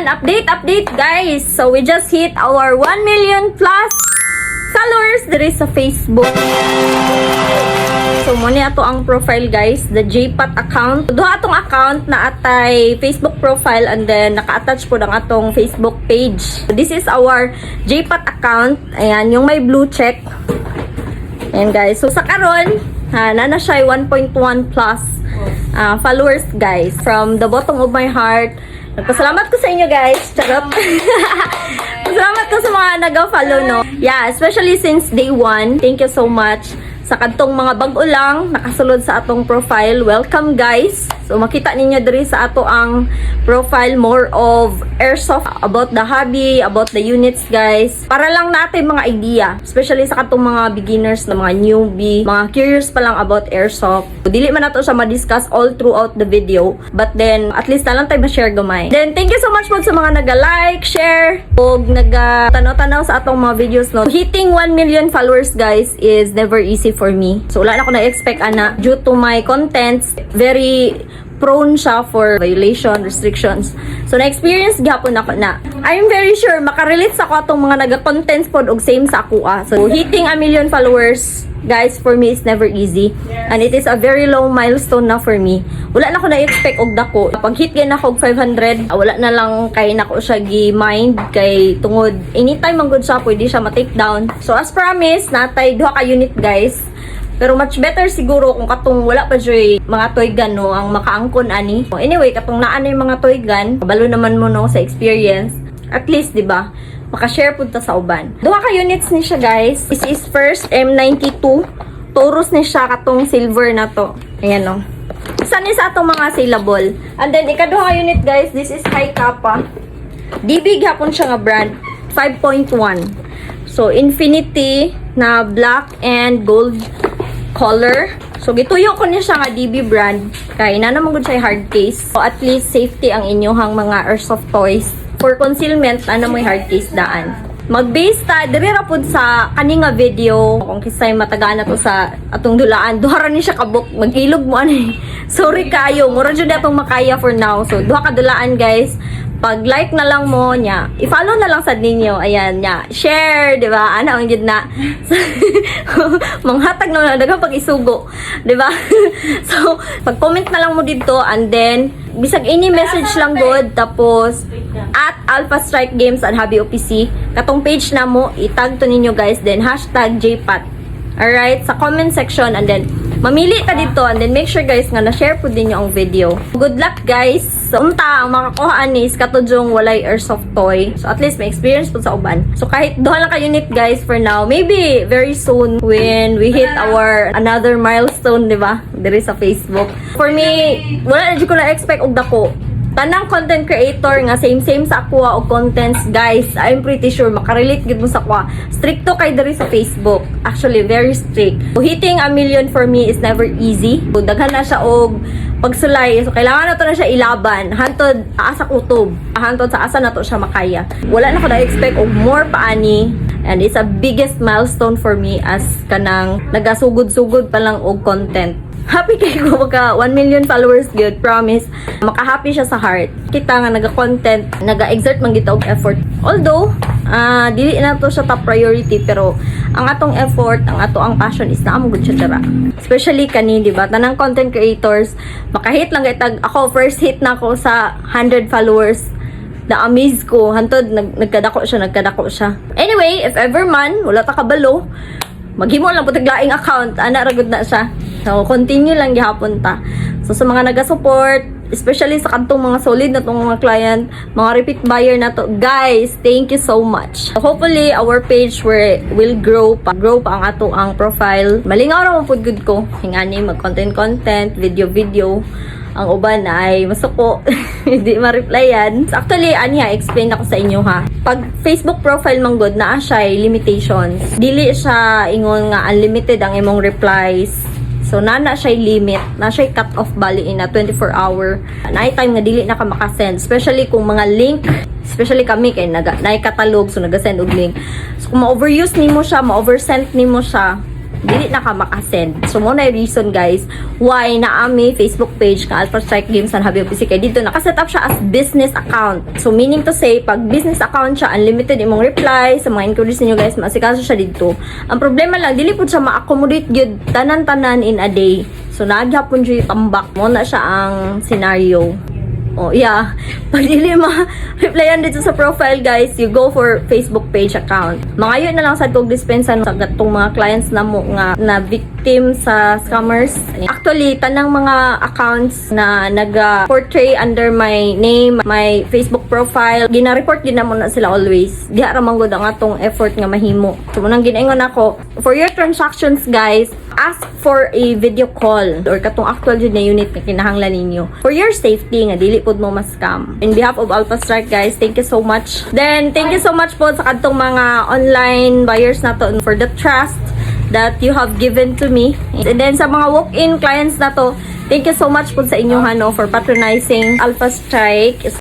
update guys. So we just hit our 1 million plus followers diri sa Facebook. So muna ato ang profile guys, the JPAT account. Duha atong account na atay Facebook profile and then naka-attach po ang atong Facebook page. This is our JPAT account. Ayan, yung may blue check. Ayan guys. So sa karon, na siya 1.1 plus followers guys. From the bottom of my heart, nagpasalamat ko sa inyo guys. Charot. Salamat ko sa mga nag-follow, no? Yeah, especially since day 1. Thank you so much. Sa kadtong mga bag-o lang, nakasulod sa atong profile. Welcome guys. So makita ninyo diri sa ato ang profile, more of airsoft, about the hobby, about the units guys. Para lang natin mga idea, especially sa kadtong mga beginners na mga newbie, mga curious pa lang about airsoft. So, dili man nato siya ma-discuss all throughout the video, but then at least na lang tayo ma-share gamay. Then thank you so much po sa mga naga-like, share, ug naga-tanaw-tanaw sa atong mga videos, no. Hitting 1 million followers guys is never easy for me. So wala na ako na-expect ana due to my contents, very prone siya for violation, restrictions. So na-experience gihapon ako na. I'm very sure makarelate sa ako atong mga naga-contents pod og same sa ako. So hitting 1 million followers guys for me is never easy. And it is a very low milestone na for me. Wala na ako na-expect og dako. Pag hit gay na ako og 500, wala na lang kay nako siya gi-mind kay tungod anytime man gud siya pwede siya ma-take down. So as promised, natay duha ka unit guys. Pero much better siguro kung katong wala pa joy mga toy gun, no, ang makaangkon ani. Anyway, katong naa na yung mga toy gun, kabalo naman mo, no, sa experience. At least, di ba, maka-share pud ta sa uban. Duha ka units ni siya guys. This is first M92. Taurus ni siya katong silver na to. Ayan, no. Isa ni sa atong mga saleable. And then ikaduha ka unit guys, this is high kappa. DB gapon siya nga brand, 5.1. So infinity na black and gold color. So gituyo ko niya siya nga DB brand kay na naman gud siya hard case. So at least safety ang inyong mga airsoft toys. For concealment, ano mo hard case daan. Mag-base ta diri ra pud sa kaninga video kung kisay matagaan na to sa atong dulaan. Duha ra ni siya kabuk, mag-ilog mo ani. Sorry kayo, mura jud atong makaya for now. So duha ka dulaan guys. Pag like na lang mo niya, i-follow na lang sa ninyo. Ayan niya. Share, 'di ba? Ana ang gid na. Manghatag na daghang pag isugo, 'di ba? So, pag-comment na lang mo dito and then bisag any message lang good tapos at Alpha Strike Games and Hobby OPC. Katong page na mo, itag to ninyo guys, then #JPAT. Alright, sa comment section and then mamili ta dito and then make sure guys nga na-share po din yung video. Good luck guys! So, unta, ang makakuhaan is katudjong walay airsoft toy. So, at least may experience po sa uban. So, kahit duha lang ka unit guys for now, maybe very soon when we hit our another milestone, di ba? Diri sa Facebook. For me, wala na ko na-expect og dako. Tanang content creator nga same sa aqua o contents guys, I'm pretty sure makarelate gid mo sa aqua. Stricto kay diri sa Facebook, actually very strict. So, hitting 1 million for me is never easy. So, daghan na siya og pagsulay, so kailangan na to na siya ilaban hantod asa kutob, hantod sa asa na to siya makaya. Wala na ko na-expect og more pa ani. And it's a biggest milestone for me as kanang nagasugod-sugod pa lang og content. Happy kay ko magka 1 million followers good, promise. Maka-happy siya sa heart. Kita nga naga-content, naga-exert man kita og effort. Although, dili na to siya top priority, pero ang atong effort, ang ato ang passion is naamo gud siya dira. Especially kani, di ba? Tanang content creators, maka-hit lang kitag ako first hit na ako sa 100 followers. Na-amaze ko, hantod nagkadako siya. Anyway, if ever man wala ta kabalo, maghimo lang po taglaing account, ana ra gud na siya. So, continue lang gihapon ta. So, sa mga naga-support, especially sa kantong mga solid na tong mga client, mga repeat buyer na to, guys, thank you so much. So, hopefully, our page will grow pa ang ato ang profile. Malingaw ra mo pud gud ko. Hingani mag-content, video. Ang uban ay masuko, hindi ma-replyan. So, actually, aniya, explain ako sa inyo ha. Pag Facebook profile man good, naa siya limitations. Dili siya ingon nga unlimited ang imong replies. So, nana siya limit, na siya cut-off bali in a 24-hour. Na-time nga dili na ka makasend. Especially kung mga link, especially kami kay na-katalog, so nagasend og link. So, kung ma-overuse nimo siya, ma-oversend nimo siya, dili na ka makasend. So mo na yung reason guys why naami Facebook page ka Alpha Strike Games and Habi PC kay dito nakaset up siya as business account. So meaning to say pag business account siya, unlimited imong reply sa mga inquiries niyo guys, masikaso siya dito. Ang problema lang dili pud siya ma-accommodate gyud tanan-tanan in a day. So nagyapon jud tambak mo na siya ang scenario. Oh, yeah. Pag dili ma-replyan dito sa profile, guys, you go for Facebook page account. Mga yun na lang sa tug dispensa sa gatong mga clients na mo nga na victim sa scammers. Actually, tanang mga accounts na nag-portray under my name, my Facebook profile, gina-report din na mo na sila always. Diha ra man gud ang atong effort nga mahimo. So, munang ginaingon ako, for your transactions, guys, ask for a video call or katong actual jud na unit na kinahanglan ninyo for your safety nga dili pud mo ma-scam. In behalf of Alpha Strike guys, thank you so much. Then thank you so much po sa kadtong mga online buyers nato for the trust that you have given to me. And then sa mga walk-in clients nato, thank you so much po sa inyong for patronizing Alpha Strike.